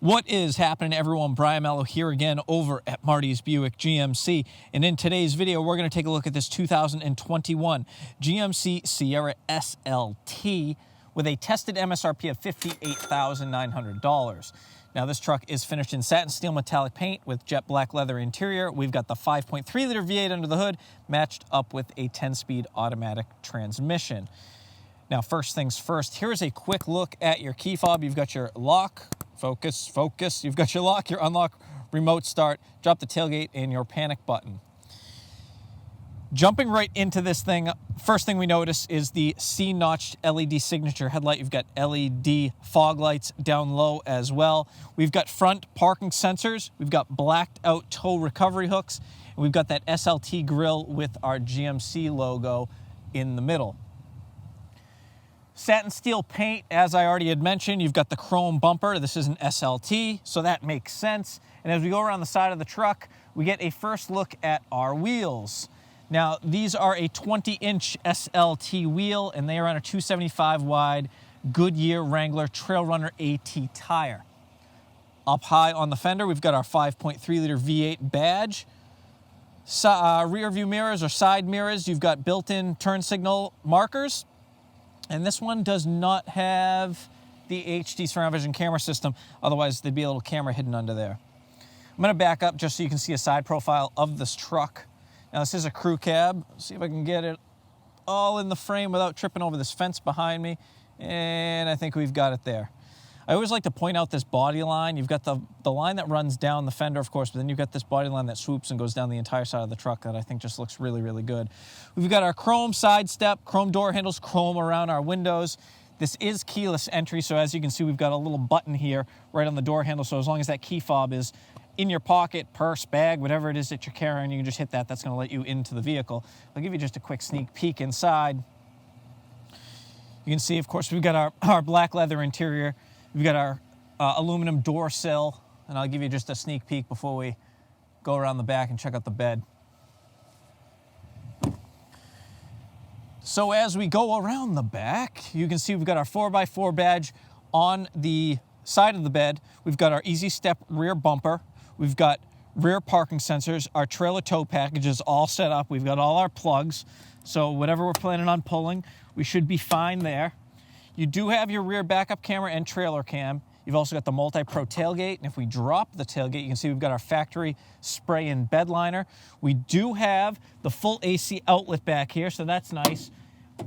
What is happening, everyone? Brian Mello here again over at Marty's Buick GMC. And in today's video, we're going to take a look at this 2021 GMC Sierra SLT with a tested MSRP of $58,900. Now, this truck is finished in satin steel metallic paint with jet black leather interior. We've got the 5.3-liter V8 under the hood, matched up with a 10-speed automatic transmission. Now, first things first, here's a quick look at your key fob. You've got your lock, focus. You've got your lock, your unlock, remote start, drop the tailgate, and your panic button. Jumping right into this thing, first thing we notice is the C-notched LED signature headlight. You've got LED fog lights down low as well. We've got front parking sensors. We've got blacked out tow recovery hooks. And we've got that SLT grille with our GMC logo in the middle. Satin steel paint, as I already had mentioned. You've got the chrome bumper. This is an SLT, so that makes sense. And as we go around the side of the truck, we get a first look at our wheels. Now, these are a 20-inch SLT wheel, and they are on a 275 wide Goodyear Wrangler Trail Runner AT tire. Up high on the fender, we've got our 5.3-liter V8 badge. Rear view mirrors or side mirrors, you've got built-in turn signal markers. And this one does not have the HD surround vision camera system. Otherwise, there'd be a little camera hidden under there. I'm going to back up just so you can see a side profile of this truck. Now, this is a crew cab. Let's see if I can get it all in the frame without tripping over this fence behind me. And I think we've got it there. I always like to point out this body line. You've got the line that runs down the fender, of course, but then you've got this body line that swoops and goes down the entire side of the truck that I think just looks really, really good. We've got our chrome side step, chrome door handles, chrome around our windows. This is keyless entry, so as you can see, we've got a little button here right on the door handle, so as long as that key fob is in your pocket, purse, bag, whatever it is that you're carrying, you can just hit that. That's going to let you into the vehicle. I'll give you just a quick sneak peek inside. You can see, of course, we've got our black leather interior. We've got our aluminum door sill, and I'll give you just a sneak peek before we go around the back and check out the bed. So as we go around the back, you can see we've got our 4x4 badge on the side of the bed. We've got our Easy Step rear bumper. We've got rear parking sensors. Our trailer tow package is all set up. We've got all our plugs. So whatever we're planning on pulling, we should be fine there. You do have your rear backup camera and trailer cam. You've also got the MultiPro Tailgate, and if we drop the tailgate, you can see we've got our factory spray-in bed liner. We do have the full AC outlet back here, so that's nice.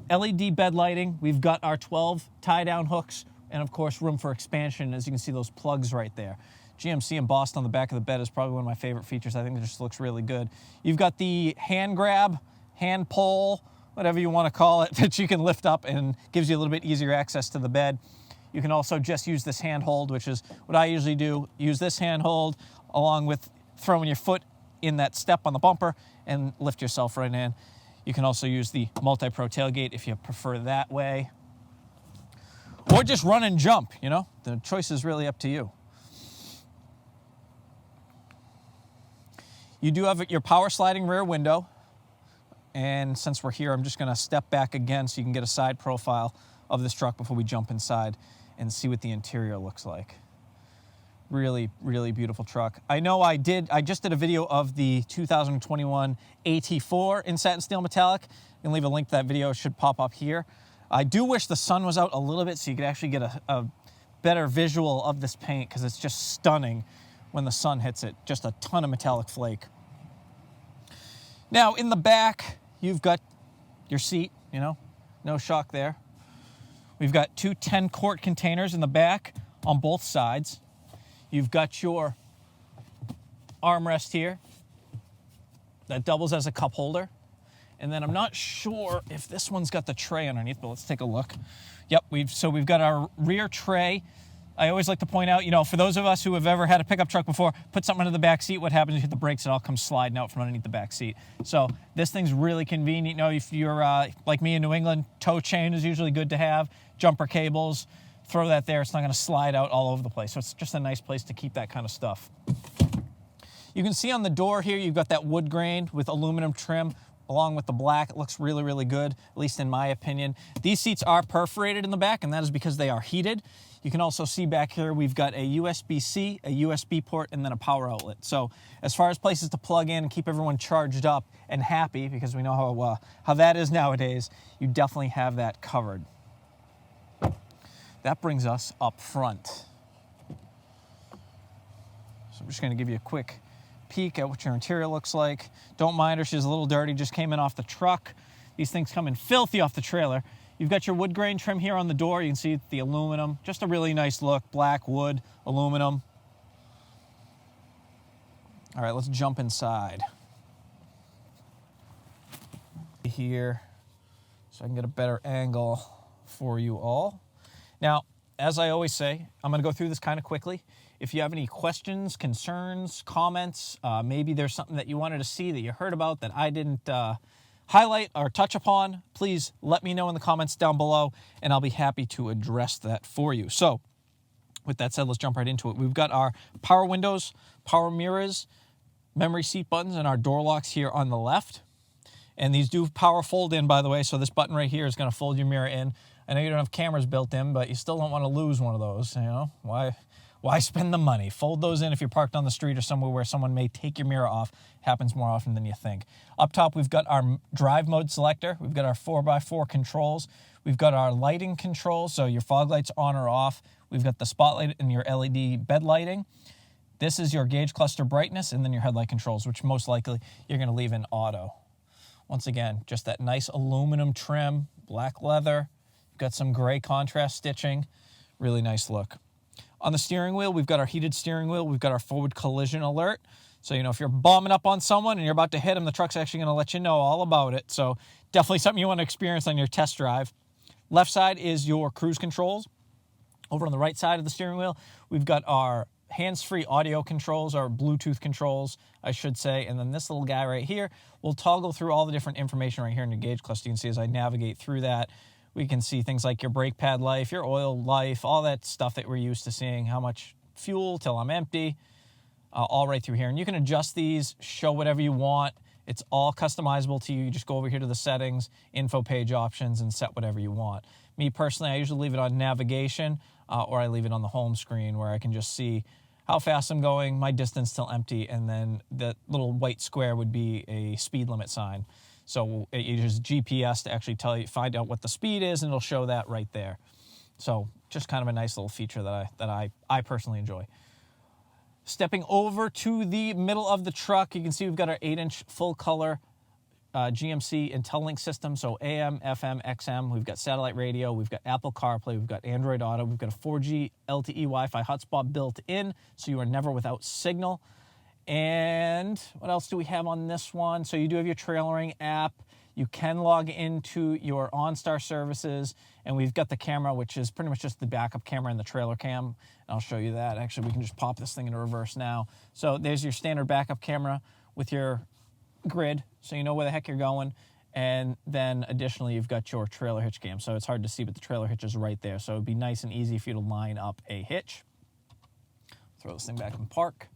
LED bed lighting. We've got our 12 tie-down hooks, and of course, room for expansion, as you can see those plugs right there. GMC embossed on the back of the bed is probably one of my favorite features. I think it just looks really good. You've got the hand grab, hand pull, whatever you want to call it, that you can lift up and gives you a little bit easier access to the bed. You can also just use this handhold, which is what I usually do. Use this handhold along with throwing your foot in that step on the bumper and lift yourself right in. You can also use the MultiPro Tailgate if you prefer that way. Or just run and jump, you know? The choice is really up to you. You do have your power sliding rear window. And since we're here, I'm just going to step back again so you can get a side profile of this truck before we jump inside and see what the interior looks like. Really, really beautiful truck. I know I just did a video of the 2021 AT4 in satin steel metallic. You can leave a link to that video. It should pop up here. I do wish the sun was out a little bit so you could actually get a better visual of this paint, because it's just stunning when the sun hits it. Just a ton of metallic flake. Now, in the back, you've got your seat, you know, no shock there. We've got two 10-quart containers in the back on both sides. You've got your armrest here that doubles as a cup holder. And then I'm not sure if this one's got the tray underneath, but let's take a look. Yep, we've got our rear tray. I always like to point out, you know, for those of us who have ever had a pickup truck before, put something under the back seat, what happens, you hit the brakes, it all comes sliding out from underneath the back seat. So this thing's really convenient. You know, if you're like me in New England, tow chain is usually good to have, jumper cables, throw that there, it's not gonna slide out all over the place. So it's just a nice place to keep that kind of stuff. You can see on the door here, you've got that wood grain with aluminum trim along with the black. It looks really, really good, at least in my opinion. These seats are perforated in the back, and that is because they are heated. You can also see back here we've got a USB-C, a USB port, and then a power outlet. So as far as places to plug in and keep everyone charged up and happy, because we know how that is nowadays, you definitely have that covered. That brings us up front. So I'm just going to give you a quick peek at what your interior looks like. Don't mind her, she's a little dirty, just came in off the truck. These things come in filthy off the trailer. You've got your wood grain trim here on the door. You can see the aluminum, just a really nice look, black wood, aluminum. All right, let's jump inside. Here, so I can get a better angle for you all. Now, as I always say, I'm gonna go through this kind of quickly. If you have any questions, concerns, comments, maybe there's something that you wanted to see that you heard about that I didn't highlight or touch upon, please let me know in the comments down below, and I'll be happy to address that for you. So, with that said, let's jump right into it. We've got our power windows, power mirrors, memory seat buttons, and our door locks here on the left. And these do power fold in, by the way, so this button right here is going to fold your mirror in. I know you don't have cameras built in, but you still don't want to lose one of those, you know? Why spend the money? Fold those in if you're parked on the street or somewhere where someone may take your mirror off. Happens more often than you think. Up top, we've got our drive mode selector. We've got our 4x4 controls. We've got our lighting controls, so your fog lights on or off. We've got the spotlight and your LED bed lighting. This is your gauge cluster brightness, and then your headlight controls, which most likely you're going to leave in auto. Once again, just that nice aluminum trim, black leather. You've got some gray contrast stitching. Really nice look. On the steering wheel, we've got our heated steering wheel. We've got our forward collision alert. So, you know, if you're bombing up on someone and you're about to hit them, the truck's actually going to let you know all about it. So definitely something you want to experience on your test drive. Left side is your cruise controls. Over on the right side of the steering wheel, we've got our hands-free audio controls, our Bluetooth controls, I should say. And then this little guy right here will toggle through all the different information right here in your gauge cluster. You can see as I navigate through that, we can see things like your brake pad life, your oil life, all that stuff that we're used to seeing, how much fuel till I'm empty, all right through here. And you can adjust these, show whatever you want. It's all customizable to you. You just go over here to the settings, info page options, and set whatever you want. Me personally, I usually leave it on navigation, or I leave it on the home screen where I can just see how fast I'm going, my distance till empty, and then the little white square would be a speed limit sign. So it uses GPS to actually find out what the speed is, and it'll show that right there. So just kind of a nice little feature that I personally enjoy. Stepping over to the middle of the truck, you can see we've got our 8-inch full color GMC Intellilink system. So AM, FM, XM, we've got satellite radio, we've got Apple CarPlay, we've got Android Auto, we've got a 4G LTE Wi-Fi hotspot built in, so you are never without signal. And what else do we have on this one? So you do have your trailering app. You can log into your OnStar services, and we've got the camera, which is pretty much just the backup camera and the trailer cam. And I'll show you that. Actually, we can just pop this thing into reverse now. So there's your standard backup camera with your grid, so you know where the heck you're going. And then additionally, you've got your trailer hitch cam. So it's hard to see, but the trailer hitch is right there. So it'd be nice and easy for you to line up a hitch. Throw this thing back in park.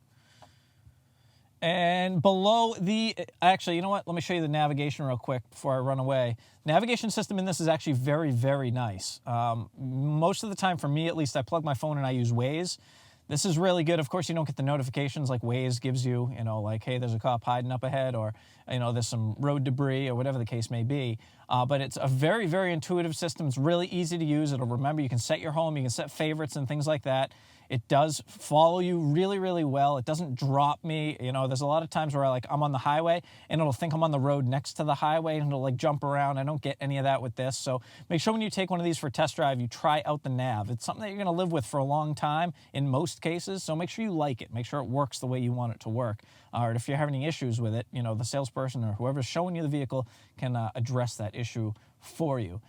And below the, actually, you know what? Let me show you the navigation real quick before I run away. Navigation system in this is actually very, very nice. Most of the time, for me at least, I plug my phone and I use Waze. This is really good. Of course, you don't get the notifications like Waze gives you, you know, like, hey, there's a cop hiding up ahead, or, you know, there's some road debris or whatever the case may be. But it's a very, very intuitive system. It's really easy to use. It'll remember, you can set your home, you can set favorites and things like that. It does follow you really, really well. It doesn't drop me. You know, there's a lot of times where I'm on the highway and it'll think I'm on the road next to the highway and it'll like jump around. I don't get any of that with this. So make sure when you take one of these for test drive, you try out the nav. It's something that you're going to live with for a long time in most cases. So make sure you like it. Make sure it works the way you want it to work. Or if you're having any issues with it, you know, the salesperson or whoever's showing you the vehicle can address that issue for you.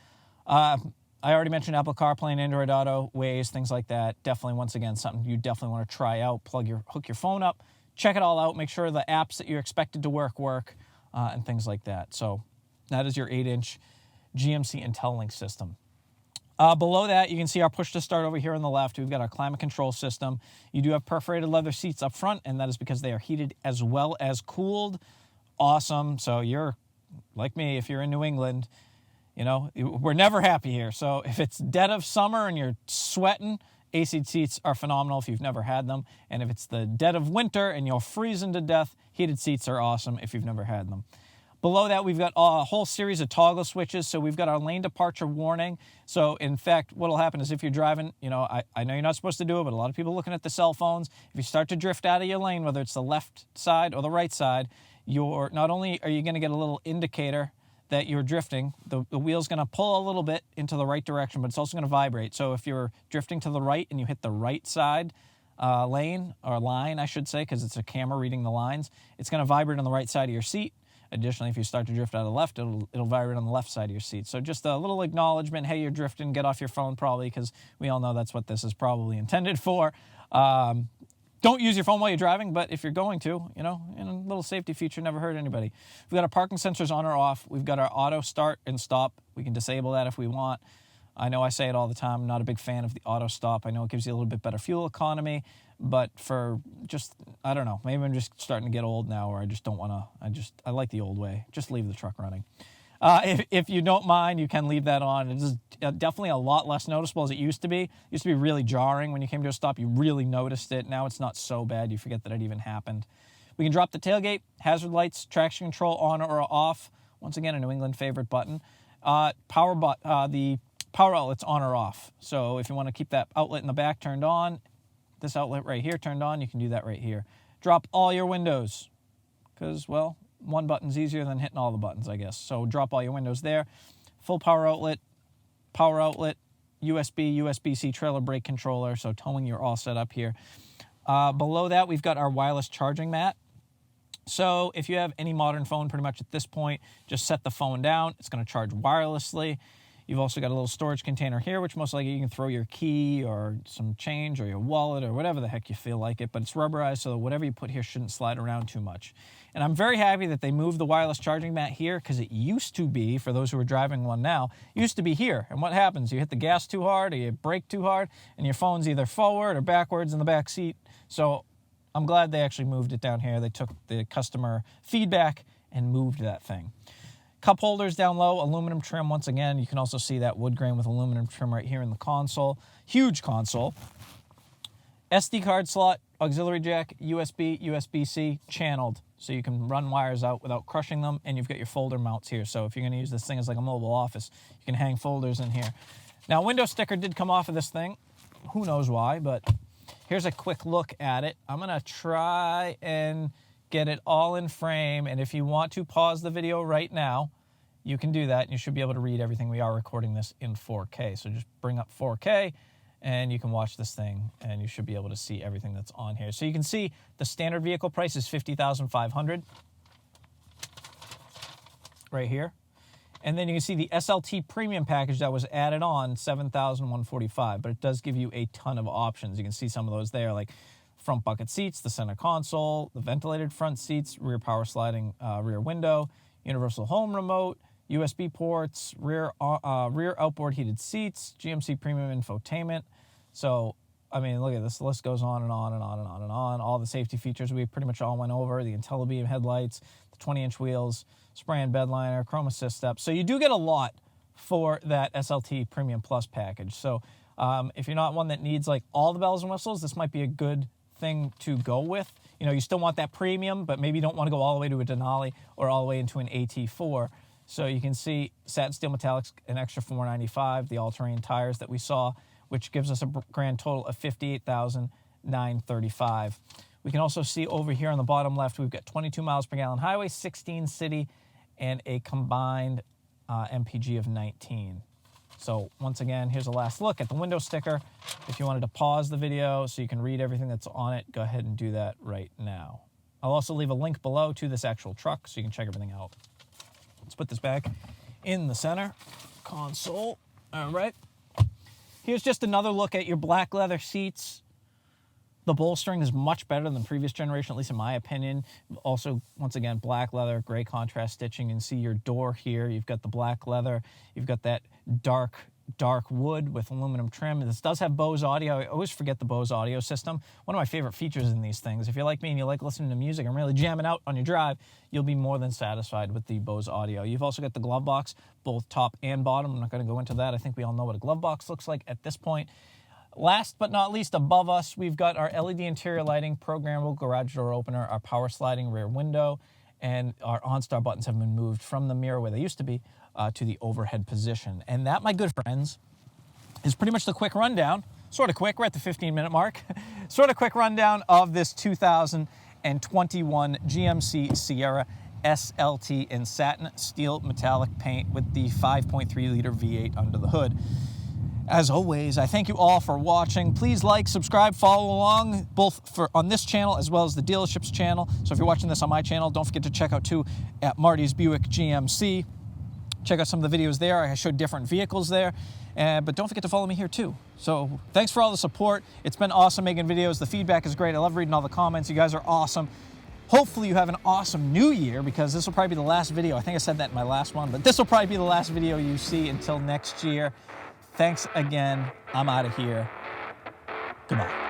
I already mentioned Apple CarPlay and Android Auto, Waze, things like that. Definitely, once again, something you definitely want to try out. Hook your phone up, check it all out, make sure the apps that you're expected to work, and things like that. So that is your 8-inch GMC Intellilink system. Below that, you can see our push to start over here on the left. We've got our climate control system. You do have perforated leather seats up front, and that is because they are heated as well as cooled. Awesome. So you're, like me, if you're in New England, you know, we're never happy here. So if it's dead of summer and you're sweating AC seats are phenomenal if you've never had them. And if it's the dead of winter and you're freezing to death, heated seats are awesome if you've never had them. Below that, we've got a whole series of toggle switches. So we've got our lane departure warning. So in fact, what will happen is if you're driving, you know, I know you're not supposed to do it, but a lot of people are looking at the cell phones. If you start to drift out of your lane, whether it's the left side or the right side, you're not only are you going to get a little indicator that you're drifting, the wheel's going to pull a little bit into the right direction, but it's also going to vibrate. So if you're drifting to the right and you hit the right side lane, or line, I should say, because it's a camera reading the lines, it's going to vibrate on the right side of your seat. Additionally, if you start to drift out of the left, it'll vibrate on the left side of your seat. So just a little acknowledgement, hey, you're drifting, get off your phone probably, because we all know that's what this is probably intended for. Don't use your phone while you're driving, but if you're going to, you know, in a little safety feature, never hurt anybody. We've got our parking sensors on or off. We've got our auto start and stop. We can disable that if we want. I know I say it all the time. I'm not a big fan of the auto stop. I know it gives you a little bit better fuel economy, but for just, I don't know, maybe I'm just starting to get old now, or I just don't want to, I like the old way. Just leave the truck running. If you don't mind, you can leave that on. It is definitely a lot less noticeable as it used to be. It used to be really jarring. When you came to a stop, you really noticed it. Now it's not so bad. You forget that it even happened. We can drop the tailgate, hazard lights, traction control on or off. Once again, a New England favorite button. The power outlet's on or off. So if you want to keep that outlet in the back turned on, this outlet right here turned on, you can do that right here. Drop all your windows because, well, one button's easier than hitting all the buttons, I guess. So drop all your windows there. Full power outlet, USB, USB-C trailer brake controller. So towing, you're all set up here. Below that, we've got our wireless charging mat. So if you have any modern phone, pretty much at this point, just set the phone down. It's going to charge wirelessly. You've also got a little storage container here, which most likely you can throw your key or some change or your wallet or whatever the heck you feel like it, but it's rubberized, so whatever you put here shouldn't slide around too much. And I'm very happy that they moved the wireless charging mat here, because it used to be, for those who are driving one now, it used to be here. And what happens? You hit the gas too hard or you brake too hard, and your phone's either forward or backwards in the back seat. So I'm glad they actually moved it down here. They took the customer feedback and moved that thing. Cup holders down low, aluminum trim. Once again, you can also see that wood grain with aluminum trim right here in the console. Huge console. SD card slot, auxiliary jack, USB, USB-C, channeled. So you can run wires out without crushing them, and you've got your folder mounts here. So if you're going to use this thing as like a mobile office, you can hang folders in here. Now, window sticker did come off of this thing. Who knows why, but here's a quick look at it. I'm going to try and get it all in frame, and if you want to pause the video right now, you can do that, and you should be able to read everything. We are recording this in 4K, so just bring up 4K, and you can watch this thing, and you should be able to see everything that's on here. So you can see the standard vehicle price is $50,500 right here, and then you can see the SLT premium package that was added on, $7,145, but it does give you a ton of options. You can see some of those there, like front bucket seats, the center console, the ventilated front seats, rear power sliding rear window, universal home remote, USB ports, rear outboard heated seats, GMC premium infotainment. So, I mean, look at this. The list goes on and on and on and on and on. All the safety features we pretty much all went over, the Intellilink headlights, the 20-inch wheels, spray-in bed liner, chrome assist steps. So you do get a lot for that SLT Premium Plus package. So if you're not one that needs like all the bells and whistles, this might be a good thing to go with. You know, you still want that premium, but maybe you don't want to go all the way to a Denali or all the way into an AT4. So you can see Satin Steel Metallics, an extra $495, the all-terrain tires that we saw, which gives us a grand total of $58,935. We can also see over here on the bottom left, we've got 22 miles per gallon highway, 16 city, and a combined MPG of 19. So once again, here's a last look at the window sticker. If you wanted to pause the video so you can read everything that's on it, go ahead and do that right now. I'll also leave a link below to this actual truck so you can check everything out. Let's put this back in the center console. All right. Here's just another look at your black leather seats. The bolstering is much better than the previous generation, at least in my opinion. Also, once again, black leather, gray contrast stitching. You can see your door here. You've got the black leather. You've got that dark wood with aluminum trim. This does have Bose audio. I always forget the Bose audio system. One of my favorite features in these things. If you're like me and you like listening to music and really jamming out on your drive, you'll be more than satisfied with the Bose audio. You've also got the glove box, both top and bottom. I'm not going to go into that. I think we all know what a glove box looks like at this point. Last but not least, above us, we've got our LED interior lighting, programmable garage door opener, our power sliding rear window, and our OnStar buttons have been moved from the mirror where they used to be to the overhead position. And that, my good friends, is pretty much the quick rundown. Sort of quick, we're at the 15-minute mark. Sort of quick rundown of this 2021 GMC Sierra SLT in satin steel metallic paint with the 5.3-liter V8 under the hood. As always, I thank you all for watching. Please like, subscribe, follow along, both on this channel as well as the dealership's channel. So if you're watching this on my channel, don't forget to check out too at Marty's Buick GMC. Check out some of the videos there. I showed different vehicles there. But don't forget to follow me here too. So thanks for all the support. It's been awesome making videos. The feedback is great. I love reading all the comments. You guys are awesome. Hopefully you have an awesome new year, because this will probably be the last video. I think I said that in my last one, but this will probably be the last video you see until next year. Thanks again. I'm out of here. Goodbye.